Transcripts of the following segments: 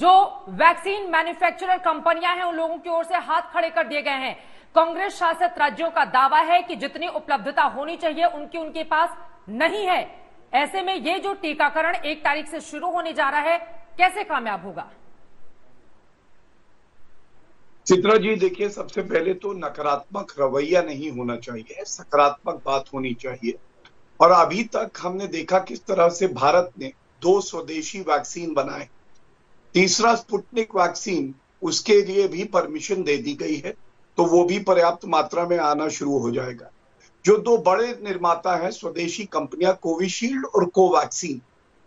जो vaccine manufacturer कंपनियां हैं उन लोगों की ओर से हाथ खड़े कर दिए गए हैं। कांग्रेस शासित राज्यों का दावा है कि जितनी उपलब्धता होनी चाहिए उनके पास नहीं है। ऐसे में ये जो टीकाकरण 1 तारीख से शुरू होने जा रहा है, कैसे कामयाब होगा? चित्रा जी, देखिए, सबसे पहले तो नकारात्मक रवैया नहीं होना चाहिए, सकारात्मक बात होनी चाहिए। और अभी तक हमने देखा किस तरह से भारत ने 2 स्वदेशी वैक्सीन बनाए। तीसरा स्पुतनिक वैक्सीन, उसके लिए भी परमिशन दे दी गई है, तो वो भी पर्याप्त मात्रा में आना शुरू हो जाएगा। जो 2 बड़े निर्माता हैं स्वदेशी कंपनियां, कोविशील्ड और कोवैक्सीन,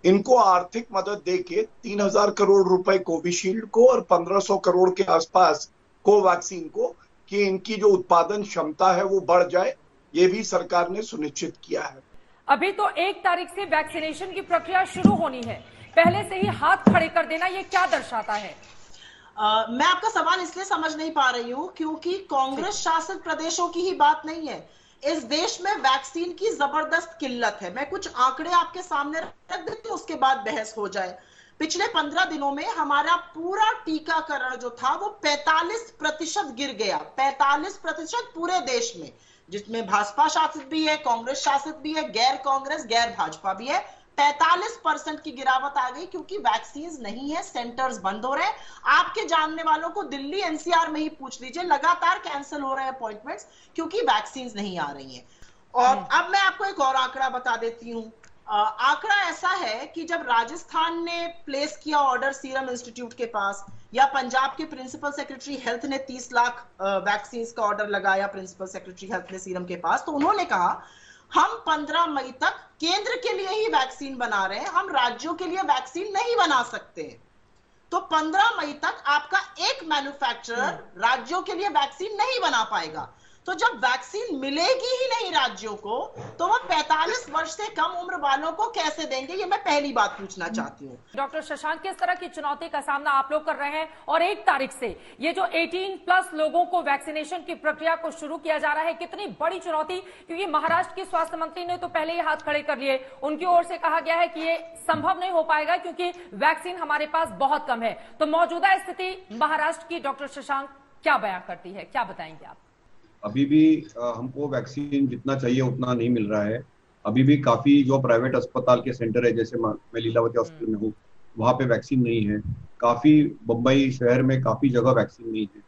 इनको आर्थिक मदद देके 3000 करोड़ रुपए कोविशील्ड को और 1500 करोड़ के आसपास कोवैक्सीन को, कि इनकी जो उत्पादन क्षमता है वो बढ़ जाए, ये भी सरकार ने सुनिश्चित किया है। अभी तो 1 तारीख से वैक्सीनेशन की प्रक्रिया शुरू होनी है, पहले से ही हाथ खड़े कर देना ये क्या दर्शाता है? मैं आपका सवाल इसलिए समझ नहीं पा रही हूं क्योंकि कांग्रेस शासित प्रदेशों की ही बात नहीं है। इस देश में वैक्सीन की जबरदस्त किल्लत है। मैं कुछ आंकड़े आपके सामने रख देती हूं, उसके बाद बहस हो जाए। पिछले 15 दिनों में हमारा पूरा टीकाकरण जो था वो 45% गिर गया। 45% पूरे देश में, जिसमें भाजपा शासित भी है, कांग्रेस शासित भी है, गैर कांग्रेस गैर भाजपा भी है। 45% की गिरावट आ गई क्योंकि वैक्सीन नहीं है, सेंटर्स बंद हो रहे हैं। आपके जानने वालों को दिल्ली एनसीआर में ही पूछ लीजिए, लगातार कैंसिल हो रहे हैं अपॉइंटमेंट्स क्योंकि वैक्सीन नहीं आ रही हैं। और अब मैं आपको एक और आंकड़ा बता देती हूं। आंकड़ा ऐसा है कि जब राजस्थान ने प्लेस किया ऑर्डर सीरम इंस्टीट्यूट के पास, या पंजाब के प्रिंसिपल सेक्रेटरी हेल्थ ने 30 लाख वैक्सीन का ऑर्डर लगाया प्रिंसिपल सेक्रेटरी हेल्थ ने सीरम के पास, तो उन्होंने कहा हम 15 मई तक केंद्र के लिए ही वैक्सीन बना रहे हैं, हम राज्यों के लिए वैक्सीन नहीं बना सकते। तो 15 मई तक आपका एक मैन्युफैक्चरर राज्यों के लिए वैक्सीन नहीं बना पाएगा। तो जब वैक्सीन मिलेगी ही नहीं राज्यों को, तो वो 45 वर्ष से कम उम्र वालों को कैसे देंगे? ये मैं पहली बात पूछना चाहती हूँ। डॉक्टर शशांक, किस तरह की चुनौती का सामना आप लोग कर रहे हैं? और 1 तारीख से ये जो 18+ लोगों को वैक्सीनेशन की प्रक्रिया को शुरू किया जा रहा है, कितनी बड़ी चुनौती? क्योंकि महाराष्ट्र के स्वास्थ्य मंत्री ने तो पहले ही हाथ खड़े कर लिए, उनकी ओर से कहा गया है कि ये संभव नहीं हो पाएगा क्योंकि वैक्सीन हमारे पास बहुत कम है। तो मौजूदा स्थिति महाराष्ट्र की डॉक्टर शशांक क्या बयां करती है, क्या बताएंगे आप? अभी भी हमको वैक्सीन जितना चाहिए उतना नहीं मिल रहा है। अभी भी काफी जो प्राइवेट अस्पताल के सेंटर है, जैसे मैं लीलावती हॉस्पिटल में हूँ, वहाँ पे वैक्सीन नहीं है। काफी बम्बई शहर में काफी जगह वैक्सीन नहीं है।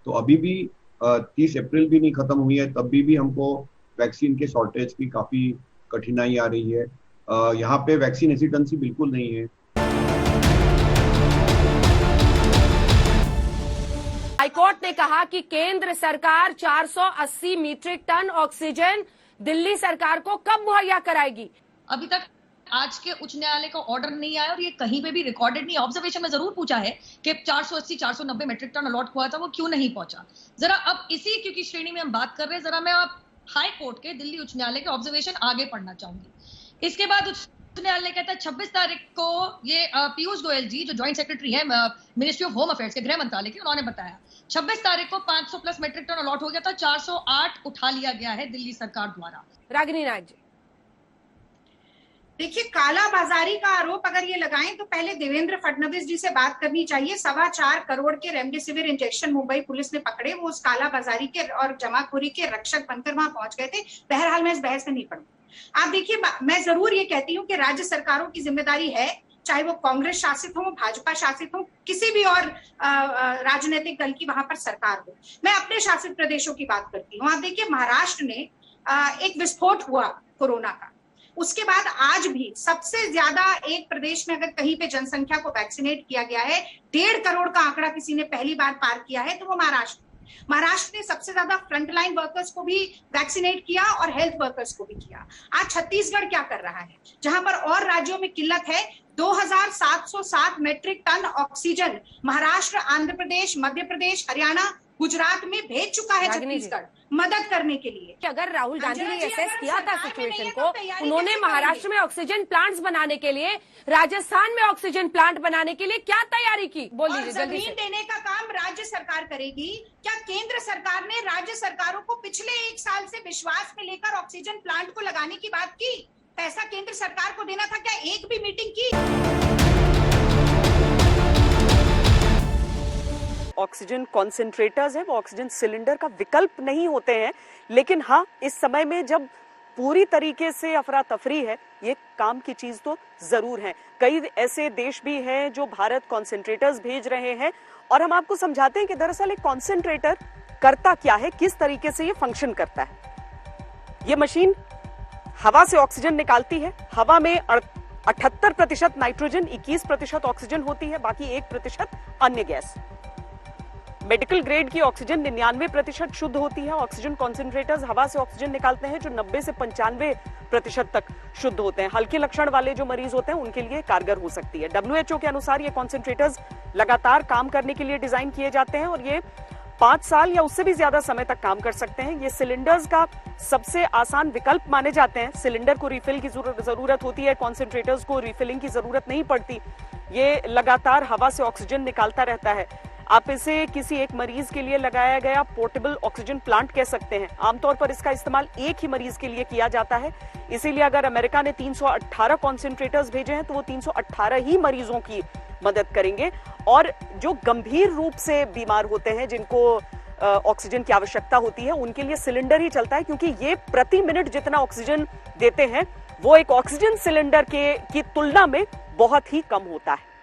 तो अभी भी 30 अप्रैल भी नहीं खत्म हुई है, तब भी हमको वैक्सीन के शॉर्टेज की काफी कठिनाई आ रही है। यहाँ पे वैक्सीन हेसिटेंसी बिल्कुल नहीं है। हाईकोर्ट ने कहा कि केंद्र सरकार 480 मीट्रिक टन ऑक्सीजन दिल्ली सरकार को कब मुहैया कराएगी? अभी तक आज के उच्च न्यायालय का ऑर्डर नहीं आया और ये कहीं पे भी रिकॉर्डेड नहीं। ऑब्जर्वेशन में जरूर पूछा है कि 480-490 मीट्रिक टन अलॉट हुआ था, वो क्यों नहीं पहुंचा। जरा अब इसी क्योंकि श्रेणी में हम बात कर रहे हैं, जरा मैं आप हाई कोर्ट के दिल्ली उच्च न्यायालय के ऑब्जर्वेशन आगे पढ़ना चाहूंगी। इसके बाद उच्च न्यायालय कहता है 26 तारीख को ये पीयूष गोयल जी जो ज्वाइंट सेक्रेटरी है मिनिस्ट्री ऑफ होम अफेयर्स के, गृह मंत्रालय के, उन्होंने बताया 26 तारीख को 500+ मीट्रिक टन अलॉट हो गया था, 408 उठा लिया गया है दिल्ली सरकार द्वारा। रागिनी नायक जी, देखिए, काला बाजारी का आरोप अगर ये लगाएं तो पहले देवेंद्र फडणवीस जी से बात करनी चाहिए। 4.25 करोड़ के रेमडेसिविर इंजेक्शन मुंबई पुलिस ने पकड़े, वो उस काला बाजारी के और जमाखोरी के रक्षक बनकर वहां पहुंच गए थे। बहरहाल मैं इस बहस में नहीं पढ़ूंगी। आप देखिए, मैं जरूर ये कहती हूँ कि राज्य सरकारों की जिम्मेदारी है, चाहे वो कांग्रेस शासित हो, भाजपा शासित हो, किसी भी और राजनीतिक दल की वहां पर सरकार हो। मैं अपने शासित प्रदेशों की बात करती हूँ। आप देखिए, महाराष्ट्र में एक विस्फोट हुआ कोरोना का, उसके बाद आज भी सबसे ज्यादा एक प्रदेश में अगर कहीं पे जनसंख्या को वैक्सीनेट किया गया है, 1.5 करोड़ का आंकड़ा किसी ने पहली बार पार किया है, तो वो महाराष्ट्र ने सबसे ज्यादा फ्रंटलाइन वर्कर्स को भी वैक्सीनेट किया और हेल्थ वर्कर्स को भी किया। आज छत्तीसगढ़ क्या कर रहा है, जहां पर और राज्यों में किल्लत है? 2707 metric tonne oxygen Maharashtra, Andhra Pradesh, Madhya Pradesh, Haryana, Gujarat में भेज चुका है छत्तीसगढ़ मदद करने के लिए। कि अगर राहुल गांधी ने असेस किया था सिचुएशन को, उन्होंने महाराष्ट्र में ऑक्सीजन प्लांट्स बनाने के लिए, राजस्थान में ऑक्सीजन प्लांट बनाने के लिए क्या तैयारी की? बोलिए जल्दी से। जमीन देने का काम राज्य सरकार करेगी। क्या केंद्र सरकार ने राज्य सरकारों को पिछले 1 साल से विश्वास में लेकर ऑक्सीजन प्लांट को लगाने की बात की? पैसा केंद्र सरकार को देना था, क्या एक भी मीटिंग की? ऑक्सीजन कॉन्सेंट्रेटर्स हैं वो ऑक्सीजन सिलेंडर का विकल्प नहीं होते हैं, लेकिन हाँ इस समय में जब पूरी तरीके से अफरा तफरी है, ये काम की चीज तो जरूर है। कई ऐसे देश भी हैं जो भारत कॉन्सेंट्रेटर्स भेज रहे हैं और हम आपको समझाते हैं कि दरअसल एक कॉन्सेंट्रेटर करता क्या है, किस तरीके से ये फंक्शन करता है। ये मशीन हवा से ऑक्सीजन निकालती है। हवा में 78% नाइट्रोजन, 21% ऑक्सीजन होती है, बाकी 1% अन्य गैस। मेडिकल ग्रेड की ऑक्सीजन 99% शुद्ध होती है। ऑक्सीजन कॉन्सेंट्रेटर्स हवा से ऑक्सीजन निकालते हैं जो 90 से 95% तक शुद्ध होते हैं। हल्के लक्षण वाले जो मरीज होते हैं उनके लिए कारगर हो सकती है। WHO के अनुसार ये कॉन्सेंट्रेटर्स लगातार काम करने के लिए डिजाइन किए जाते हैं और ये 5 साल या उससे भी ज्यादा समय तक काम कर सकते हैं। ये सिलेंडर्स का सबसे आसान विकल्प माने जाते हैं। सिलेंडर को रिफिल की जरूरत होती है, कॉन्सेंट्रेटर्स को रिफिलिंग की जरूरत नहीं पड़ती। ये लगातार हवा से ऑक्सीजन निकालता रहता है। आप इसे किसी एक मरीज के लिए लगाया गया पोर्टेबल ऑक्सीजन प्लांट कह सकते हैं। आमतौर पर इसका इस्तेमाल एक ही मरीज के लिए किया जाता है, इसीलिए अगर अमेरिका ने 318 कॉन्सेंट्रेटर्स भेजे हैं तो वो 318 ही मरीजों की मदद करेंगे। और जो गंभीर रूप से बीमार होते हैं, जिनको ऑक्सीजन की आवश्यकता होती है, उनके लिए सिलेंडर ही चलता है, क्योंकि ये प्रति मिनट जितना ऑक्सीजन देते हैं वो एक ऑक्सीजन सिलेंडर की तुलना में बहुत ही कम होता है।